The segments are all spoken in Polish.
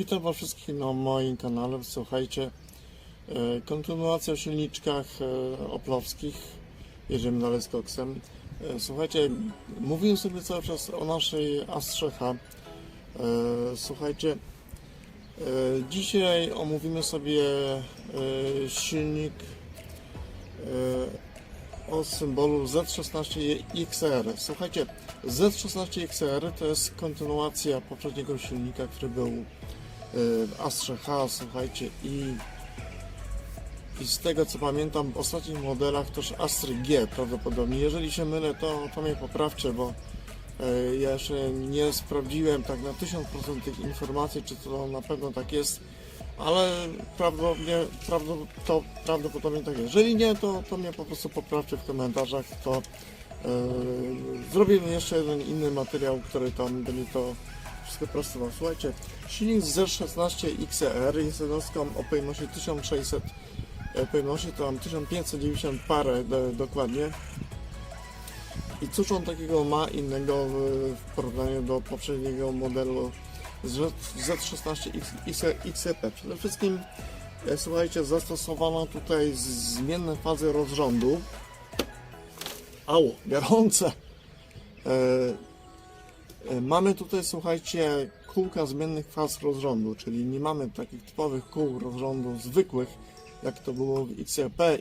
Witam Was wszystkich na moim kanale. Słuchajcie, kontynuacja o silniczkach oplowskich. Jedziemy dalej z koksem. Słuchajcie, mówiłem sobie cały czas o naszej Astrze H. Słuchajcie, dzisiaj omówimy sobie silnik o symbolu Z16XR. Słuchajcie, Z16XR to jest kontynuacja poprzedniego silnika, który był w Astrze H. Słuchajcie, i z tego co pamiętam, w ostatnich modelach też Astry G prawdopodobnie. Jeżeli się mylę, to mnie poprawcie, bo ja jeszcze nie sprawdziłem tak na 1000% tych informacji, czy to na pewno tak jest, ale prawdopodobnie tak jest. Jeżeli nie, to mnie po prostu poprawcie w komentarzach, to zrobimy jeszcze jeden inny materiał, który tam będzie to wszystko prostował. Słuchajcie, silnik Z16XR jest jednostką o pojemności 1600, pojemności to tam 1590 parę dokładnie. I cóż on takiego ma innego w porównaniu do poprzedniego modelu Z16XP? Przede wszystkim, słuchajcie, zastosowano tutaj zmienne fazy rozrządu. Au, gorące! Mamy tutaj, słuchajcie, kółka zmiennych faz rozrządu, czyli nie mamy takich typowych kół rozrządu zwykłych, jak to było w XRP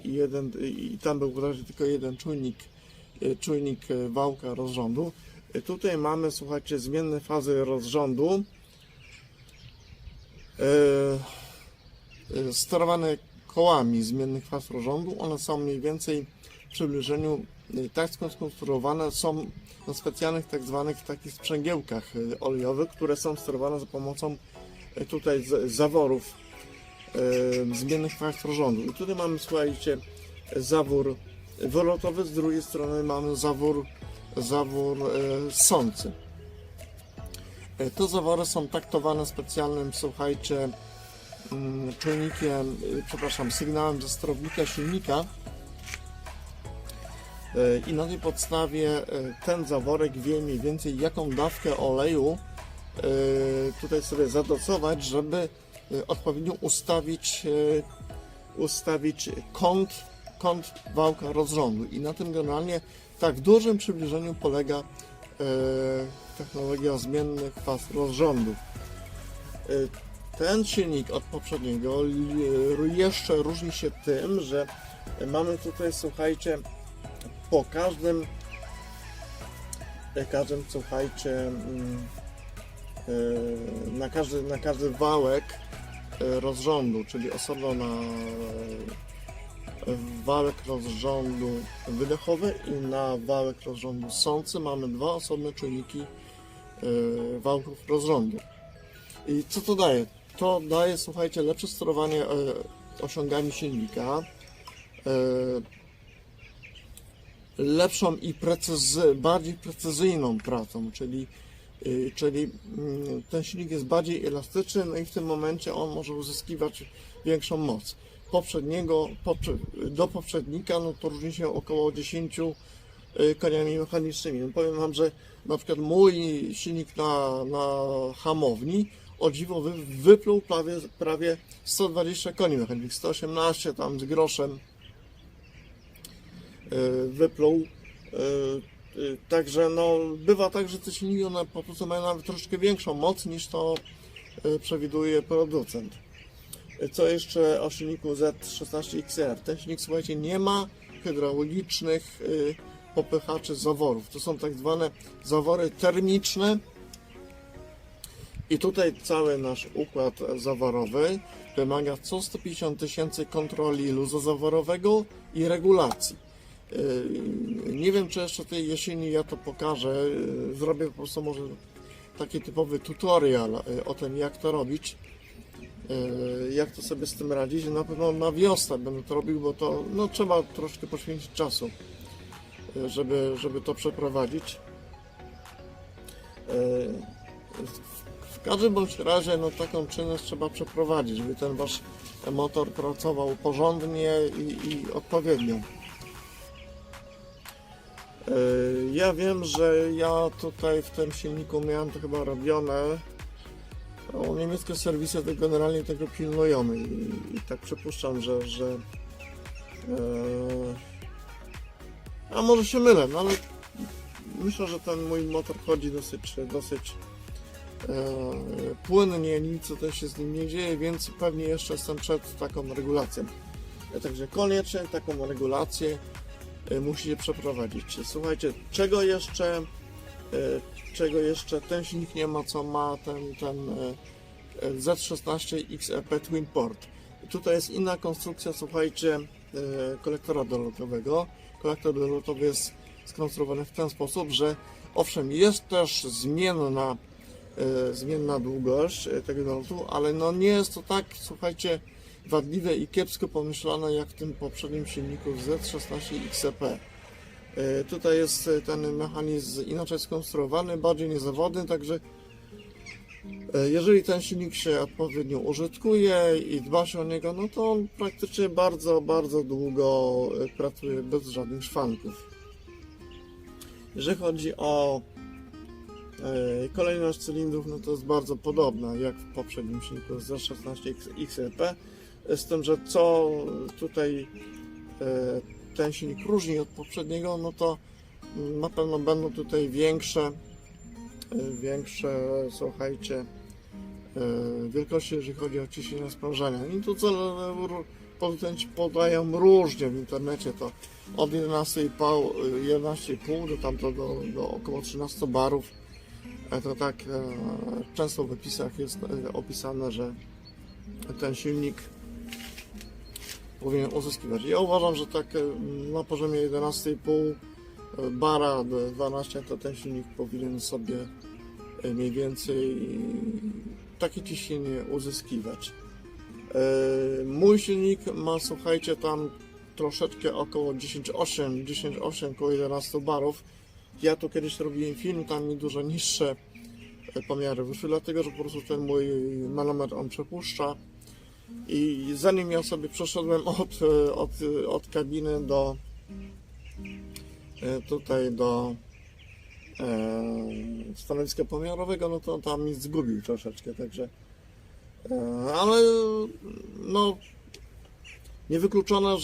i tam był wyraźnie tylko jeden czujnik wałka rozrządu. Tutaj mamy, słuchajcie, zmienne fazy rozrządu sterowane kołami zmiennych faz rozrządu. One są mniej więcej w przybliżeniu tak skonstruowane, są na specjalnych tak zwanych takich sprzęgiełkach olejowych, które są sterowane za pomocą tutaj zaworów zmiennych faz rozrządu. I tutaj mamy, słuchajcie, zawór wylotowy, z drugiej strony mamy zawór ssący. Te zawory są taktowane specjalnym, słuchajcie, czujnikiem, sygnałem ze sterownika silnika, i na tej podstawie ten zaworek wie mniej więcej, jaką dawkę oleju tutaj sobie zadocować, żeby odpowiednio ustawić kąt wałka rozrządu. I na tym generalnie tak w dużym przybliżeniu polega technologia zmiennych faz rozrządu. Ten silnik od poprzedniego jeszcze różni się tym, że mamy tutaj, słuchajcie, po każdym, słuchajcie, na każdy wałek rozrządu, czyli osobno na wałek rozrządu wydechowy i na wałek rozrządu ssący mamy dwa osobne czujniki wałków rozrządu. I co to daje? To daje, słuchajcie, lepsze sterowanie osiągami silnika, lepszą i bardziej precyzyjną pracą, czyli ten silnik jest bardziej elastyczny, no i w tym momencie on może uzyskiwać większą moc. Do poprzednika, no to różni się około 10 koniami mechanicznymi. No powiem Wam, że na przykład mój silnik na hamowni o dziwo wypluł prawie 120 koni mechanicznych, 118 tam z groszem wypluł. Także no, bywa tak, że te silniki one po prostu mają nawet troszkę większą moc, niż to przewiduje producent. Co jeszcze o silniku Z16XR? Ten silnik, słuchajcie, nie ma hydraulicznych popychaczy zaworów. To są tak zwane zawory termiczne. I tutaj cały nasz układ zaworowy wymaga co 150 000 kontroli luzu zaworowego i regulacji. Nie wiem, czy jeszcze tej jesieni ja to pokażę. Zrobię po prostu może taki typowy tutorial o tym, jak to robić, jak to sobie z tym radzić. Na pewno na wiosnę będę to robił, bo to no, trzeba troszkę poświęcić czasu, żeby to przeprowadzić. W każdym bądź razie no, taką czynność trzeba przeprowadzić, żeby ten wasz motor pracował porządnie i odpowiednio. Ja wiem, że ja tutaj w tym silniku miałem to chyba robione Niemieckie serwisy to generalnie tego pilnują i tak przypuszczam, że a może się mylę, no ale myślę, że ten mój motor chodzi dosyć płynnie, nic tutaj się z nim nie dzieje, więc pewnie jeszcze jestem przed taką regulacją. Także koniecznie taką regulację musicie przeprowadzić. Słuchajcie, czego jeszcze ten silnik nie ma, co ma ten Z16 XEP Twin Port. Tutaj jest inna konstrukcja, słuchajcie, kolektora dolotowego. Kolektor dolotowy jest skonstruowany w ten sposób, że owszem, jest też zmienna długość tego dolotu, ale no nie jest to tak, słuchajcie, wadliwe i kiepsko pomyślane jak w tym poprzednim silniku Z16 XEP. Tutaj jest ten mechanizm inaczej skonstruowany, bardziej niezawodny, także jeżeli ten silnik się odpowiednio użytkuje i dba się o niego, no to on praktycznie bardzo długo pracuje bez żadnych szwanków. Jeżeli chodzi o kolejność cylindrów, no to jest bardzo podobna jak w poprzednim silniku Z16 XEP, z tym, że co tutaj ten silnik różni od poprzedniego, no to na pewno będą tutaj większe, słuchajcie, wielkości, jeżeli chodzi o ciśnienie sprężenia. I tu producenci podają różnie w internecie, to od 11,5 do tamto do około 13 barów. To tak często w wypisach jest opisane, że ten silnik powinien uzyskiwać. Ja uważam, że tak na poziomie 11,5 bara do 12 to ten silnik powinien sobie mniej więcej takie ciśnienie uzyskiwać. Mój silnik ma, słuchajcie, tam troszeczkę około 10,8 około 11 barów. Ja tu kiedyś robiłem film, tam mi dużo niższe pomiary wyszły, dlatego że po prostu ten mój manometr on przepuszcza. I zanim ja sobie przeszedłem od kabiny do tutaj do stanowiska pomiarowego, no to tam mi zgubił troszeczkę, także ale no niewykluczone,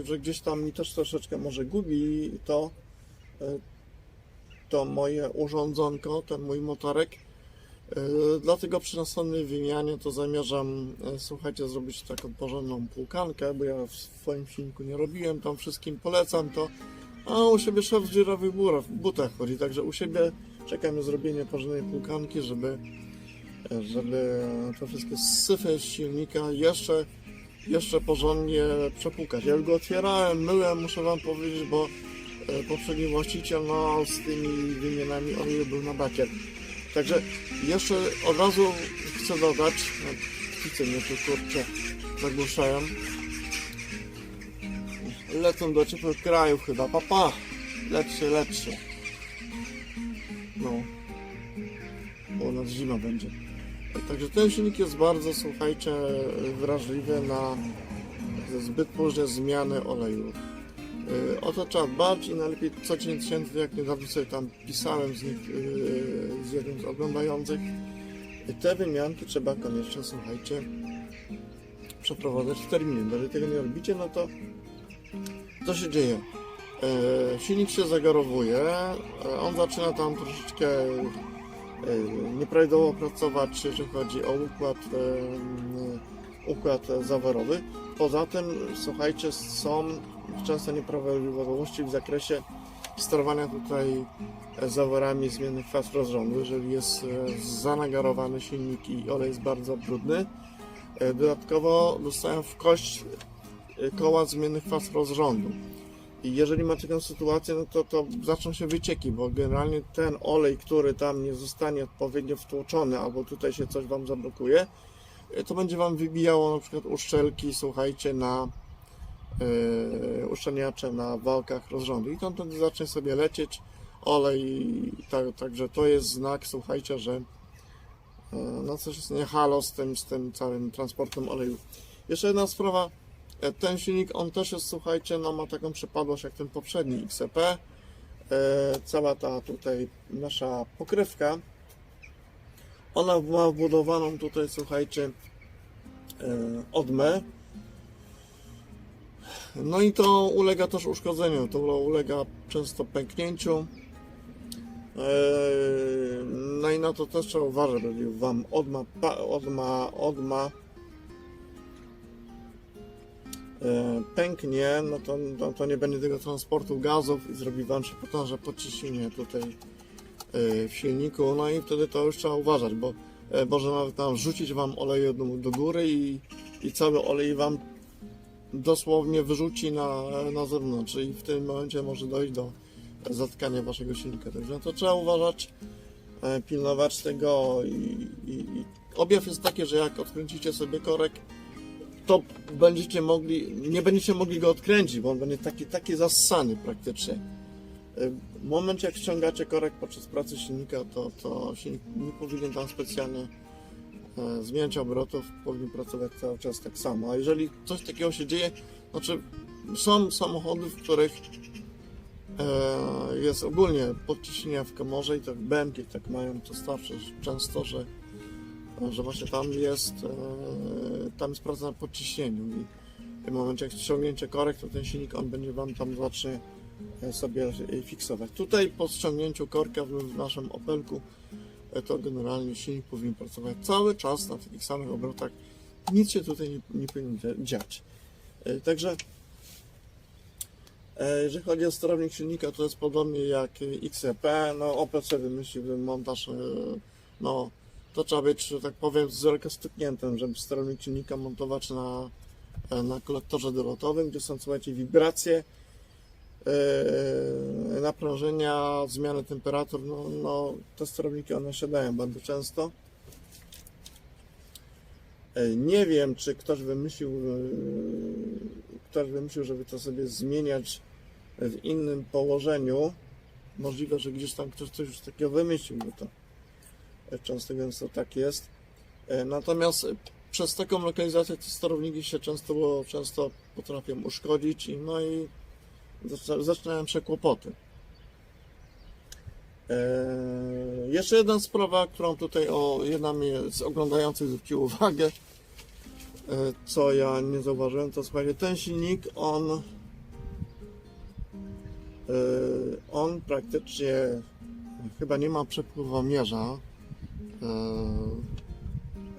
że gdzieś tam mi też troszeczkę może gubi to moje urządzonko, ten mój motorek. Dlatego przy następnej wymianie to zamierzam, słuchajcie, zrobić taką porządną półkankę, bo ja w swoim silniku nie robiłem, tam wszystkim polecam to, a u siebie szef w dziurawych butach chodzi, także u siebie czekam na zrobienie porządnej półkanki, żeby te wszystkie syfy z silnika jeszcze porządnie przepłukać. Ja już go otwierałem, myłem, muszę wam powiedzieć, bo poprzedni właściciel z tymi wymianami oleju był na bakier. Także jeszcze od razu chcę dodać, ptice mnie tu kurczę zagłuszają, lecą do ciepłych krajów chyba, papa, lecz się, no, bo u nas zima będzie. Także ten silnik jest bardzo, słuchajcie, wrażliwy na zbyt późne zmiany oleju. O to trzeba dbać i najlepiej co 10 tysięcy, jak niedawno sobie tam pisałem z jednym z oglądających, te wymianki trzeba koniecznie, słuchajcie, przeprowadzać w terminie. Jeżeli tego nie robicie, no to co się dzieje? Silnik się zagarowuje, on zaczyna tam troszeczkę nieprawidłowo pracować, jeżeli chodzi o układ zaworowy. Poza tym, słuchajcie, są często nieprawidłowości w zakresie sterowania tutaj zaworami zmiennych faz rozrządu, jeżeli jest zanagarowany silnik i olej jest bardzo brudny. Dodatkowo dostają w kość koła zmiennych faz rozrządu. I jeżeli macie taką sytuację, no to zaczną się wycieki, bo generalnie ten olej, który tam nie zostanie odpowiednio wtłoczony, albo tutaj się coś wam zablokuje, to będzie wam wybijało na przykład uszczelki, słuchajcie, na uszczelniacze na wałkach rozrządu i tam zacznie sobie lecieć olej, także to jest znak, słuchajcie, że no coś jest nie halo z tym całym transportem oleju. Jeszcze jedna sprawa, ten silnik, on też jest, słuchajcie, no ma taką przypadłość jak ten poprzedni XEP, cała ta tutaj nasza pokrywka, Ona ma wbudowaną tutaj, słuchajcie, odmę. No i to ulega też uszkodzeniu, to ulega często pęknięciu. No i na to też trzeba uważać, jeżeli Wam odma pęknie, no to nie będzie tego transportu gazów i zrobi Wam się potężne podciśnienie tutaj w silniku, no i wtedy to już trzeba uważać, bo może nawet tam rzucić Wam oleju do góry i cały olej Wam dosłownie wyrzuci na zewnątrz i w tym momencie może dojść do zatkania Waszego silnika. Także to trzeba uważać, pilnować tego i objaw jest taki, że jak odkręcicie sobie korek, to nie będziecie mogli go odkręcić, bo on będzie taki zassany praktycznie. W momencie jak ściągacie korek podczas pracy silnika, to silnik nie powinien tam specjalnie zmieniać obrotów, powinien pracować cały czas tak samo. A jeżeli coś takiego się dzieje, znaczy są samochody, w których jest ogólnie podciśnienie w komorze i tak BMK tak mają, to starsze często, że właśnie tam jest praca na podciśnieniu i w tym momencie jak ściągnięcie korek, to ten silnik on będzie Wam tam zacznie sobie fiksować. Tutaj po ściągnięciu korka w naszym Opelku to generalnie silnik powinien pracować cały czas na takich samych obrotach. Nic się tutaj nie powinno dziać. Także jeżeli chodzi o sterownik silnika, to jest podobnie jak XCP. No Opel sobie wymyślił montaż, no to trzeba być, że tak powiem, z wielka stykniętym, żeby sterownik silnika montować na kolektorze dolotowym, gdzie są, słuchajcie, wibracje, naprężenia, zmiany temperatur. No te sterowniki one się dają bardzo często. Nie wiem, czy ktoś wymyślił, żeby to sobie zmieniać w innym położeniu. Możliwe, że gdzieś tam ktoś coś już takiego wymyślił, bo to często gęsto tak jest. Natomiast przez taką lokalizację te sterowniki się często potrafią uszkodzić i zaczynają się kłopoty. Jeszcze jedna sprawa, którą tutaj jedna z oglądających zwrócił uwagę, co ja nie zauważyłem, to słuchajcie, ten silnik on praktycznie chyba nie ma przepływomierza,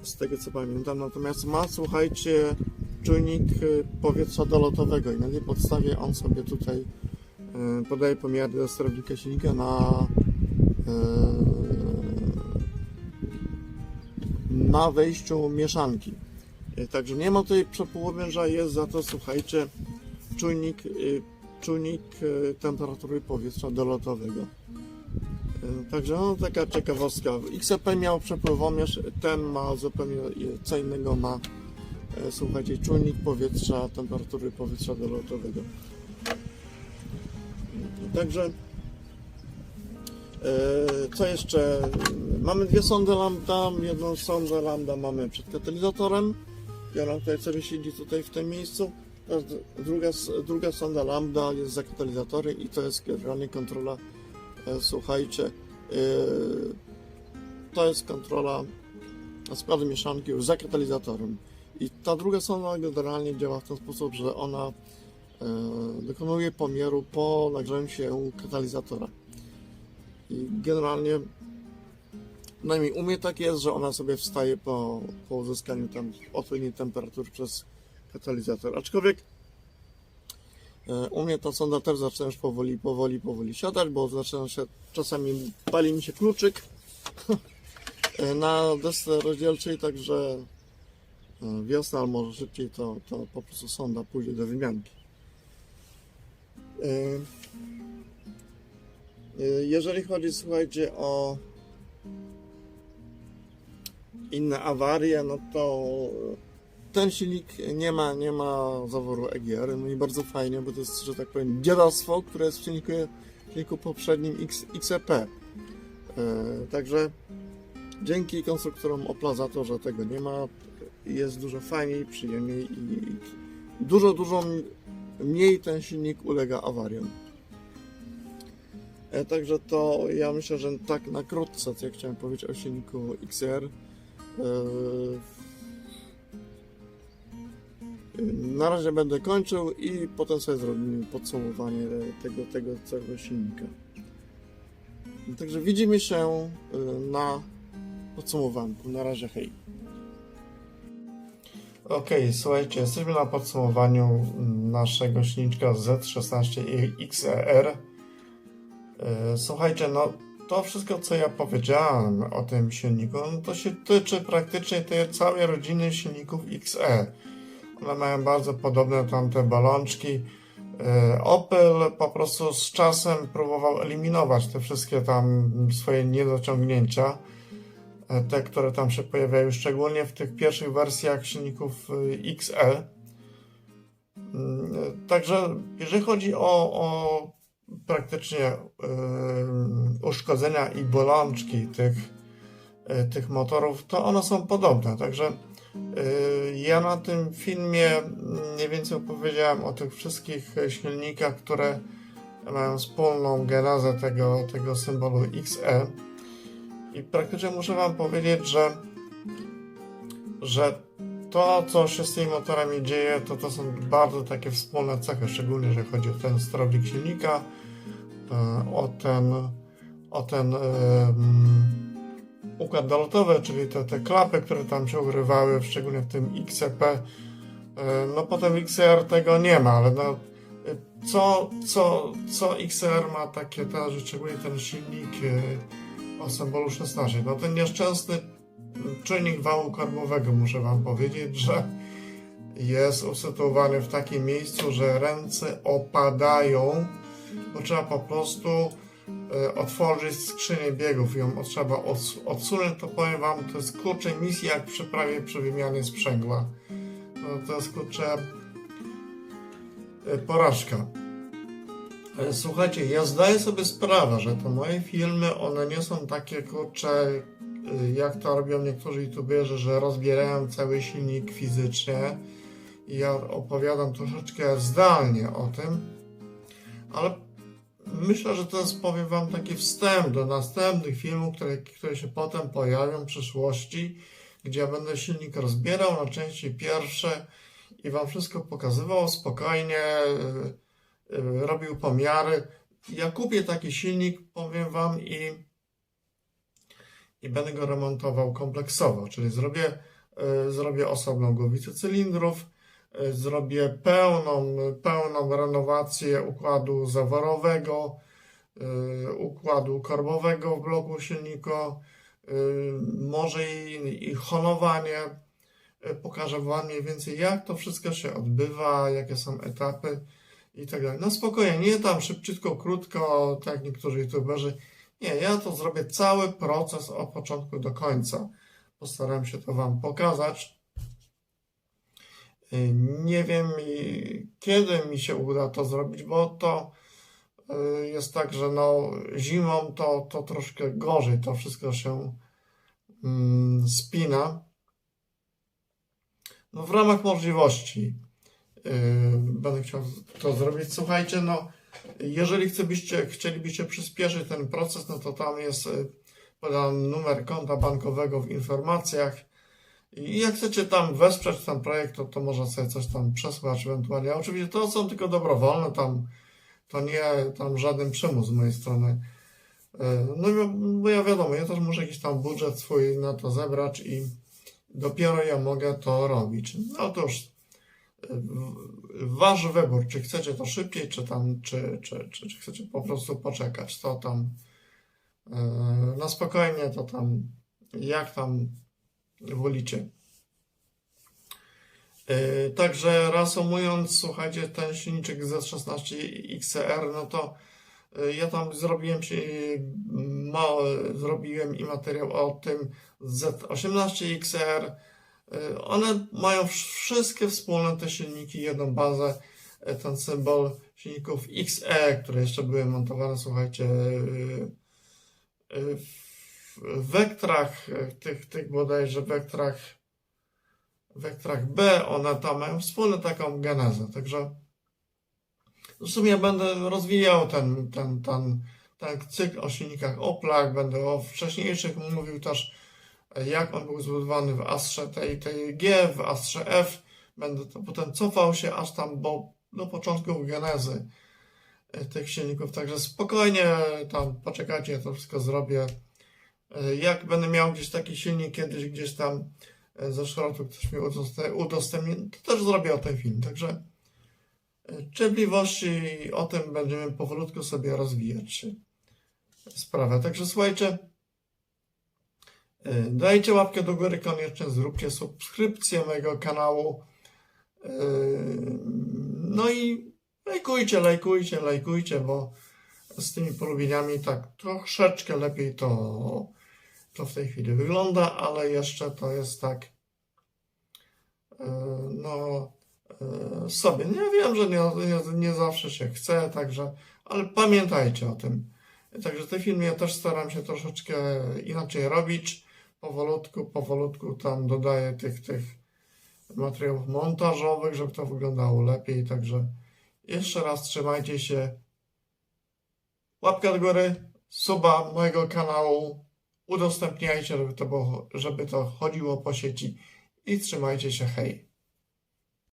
z tego co pamiętam, natomiast ma, słuchajcie, czujnik powietrza dolotowego i na tej podstawie on sobie tutaj podaje pomiary do sterownika silnika na wejściu mieszanki. Także nie ma tutaj przepływomierza, jest za to, słuchajcie, czujnik temperatury powietrza dolotowego. Także no, taka ciekawostka. XCP miał przepływomierz, ten ma zupełnie co innego, ma, słuchajcie, czujnik powietrza, temperatury powietrza dolotowego. Także co jeszcze? Mamy dwie sondy lambda. Jedną sondę lambda mamy przed katalizatorem i ona tutaj sobie siedzi tutaj w tym miejscu. Druga sonda lambda jest za katalizatorem i to jest generalnie kontrola, słuchajcie, to jest kontrola składu mieszanki już za katalizatorem. I ta druga sonda generalnie działa w ten sposób, że ona dokonuje pomiaru po nagrzaniu się katalizatora. I generalnie, przynajmniej u mnie tak jest, że ona sobie wstaje po uzyskaniu tam odpowiedniej temperatury przez katalizator. Aczkolwiek u mnie ta sonda też zaczyna już powoli siadać, bo zaczyna się, czasami pali mi się kluczyk na desce rozdzielczej, także wiosna, albo może szybciej, to po prostu sonda pójdzie do wymianki. Jeżeli chodzi, słuchajcie, o inne awarie, no to ten silnik nie ma zaworu EGR, no i bardzo fajnie, bo to jest, że tak powiem, dziadostwo, które jest w silniku poprzednim XCP. Także dzięki konstruktorom Opla za to, że tego nie ma, jest dużo fajniej, przyjemniej i dużo mniej ten silnik ulega awariom. Także to ja myślę, że tak na krótce, co ja chciałem powiedzieć o silniku XR. Na razie będę kończył i potem sobie zrobimy podsumowanie tego całego silnika. Także widzimy się na podsumowanku. Na razie hej. Ok, słuchajcie, jesteśmy na podsumowaniu naszego silniczka Z16 XR. Słuchajcie, no to wszystko, co ja powiedziałem o tym silniku, no to się tyczy praktycznie tej całej rodziny silników XE. One mają bardzo podobne tamte bolączki. Opel po prostu z czasem próbował eliminować te wszystkie tam swoje niedociągnięcia, te, które tam się pojawiają, szczególnie w tych pierwszych wersjach silników XE. Także jeżeli chodzi o praktycznie uszkodzenia i bolączki tych motorów, to one są podobne. Także ja na tym filmie mniej więcej opowiedziałem o tych wszystkich silnikach, które mają wspólną genezę tego symbolu XE. I praktycznie muszę Wam powiedzieć, że to, co się z tymi motorami dzieje, to są bardzo takie wspólne cechy, szczególnie jeżeli chodzi o ten sterownik silnika, o ten układ dolotowy, czyli te klapy, które tam się urywały, szczególnie w tym XEP. No potem XR tego nie ma, ale no, co XR ma takie, szczególnie ten silnik o symbolu 16, no ten nieszczęsny czynnik wału korbowego, muszę Wam powiedzieć, że jest usytuowany w takim miejscu, że ręce opadają, bo trzeba po prostu otworzyć skrzynię biegów, ją trzeba odsunąć, to powiem Wam, to jest kurczę misja jak w przeprawie przy wymianie sprzęgła. No, to jest kurczę porażka. Słuchajcie, ja zdaję sobie sprawę, że te moje filmy, one nie są takie kurcze, jak to robią niektórzy youtuberzy, że rozbierają cały silnik fizycznie i ja opowiadam troszeczkę zdalnie o tym, ale myślę, że to jest, powiem Wam, taki wstęp do następnych filmów, które się potem pojawią w przyszłości, gdzie ja będę silnik rozbierał na części pierwsze i Wam wszystko pokazywał spokojnie, robił pomiary. Ja kupię taki silnik, powiem Wam, i będę go remontował kompleksowo, czyli zrobię osobną głowicę cylindrów, zrobię pełną renowację układu zaworowego, układu korbowego w bloku silnika, może i honowanie. Pokażę Wam mniej więcej, jak to wszystko się odbywa, jakie są etapy i tak dalej. No spokojnie, nie tam szybciutko, krótko, tak jak niektórzy youtuberzy. Nie, ja to zrobię cały proces od początku do końca. Postaram się to Wam pokazać. Nie wiem, kiedy mi się uda to zrobić, bo to jest tak, że no, zimą to troszkę gorzej to wszystko się spina. No, w ramach możliwości będę chciał to zrobić. Słuchajcie, no, jeżeli chcielibyście przyspieszyć ten proces, no to tam jest podany numer konta bankowego w informacjach. I jak chcecie tam wesprzeć ten projekt, to można sobie coś tam przesłać ewentualnie. Oczywiście to są tylko dobrowolne, to nie tam żaden przymus z mojej strony. No bo ja wiadomo, ja też muszę jakiś tam budżet swój na to zebrać i dopiero ja mogę to robić. No otóż wasz wybór, czy chcecie to szybciej, czy chcecie po prostu poczekać. To tam na spokojnie, to tam jak tam wolicie. Także reasumując, słuchajcie, ten silniczek Z16 XR, no to ja tam zrobiłem i materiał o tym Z18 XR. One mają wszystkie wspólne te silniki, jedną bazę, ten symbol silników XE, które jeszcze były montowane, słuchajcie, w wektrach, tych bodajże wektrach B, one tam mają wspólną taką genezę, także w sumie ja będę rozwijał tak, cykl o silnikach Opla, będę o wcześniejszych mówił też, jak on był zbudowany w Astrze tej G, w Astrze F. Będę to potem cofał się aż tam do początków genezy tych silników, także spokojnie tam poczekajcie, ja to wszystko zrobię. Jak będę miał gdzieś taki silnik kiedyś gdzieś tam ze szrotu, ktoś mi udostępni, to też zrobię o tym film. Także cierpliwości, o tym będziemy powolutku sobie rozwijać sprawę. Także słuchajcie, dajcie łapkę do góry koniecznie, zróbcie subskrypcję mojego kanału. No i lajkujcie, bo z tymi polubieniami tak troszeczkę lepiej to w tej chwili wygląda, ale jeszcze to jest tak sobie. Nie wiem, że nie zawsze się chce, także, ale pamiętajcie o tym. Także w tej filmie też staram się troszeczkę inaczej robić. Powolutku tam dodaję tych materiałów montażowych, żeby to wyglądało lepiej. Także jeszcze raz trzymajcie się. Łapka do góry, suba mojego kanału, udostępniajcie, żeby to chodziło po sieci i trzymajcie się, hej.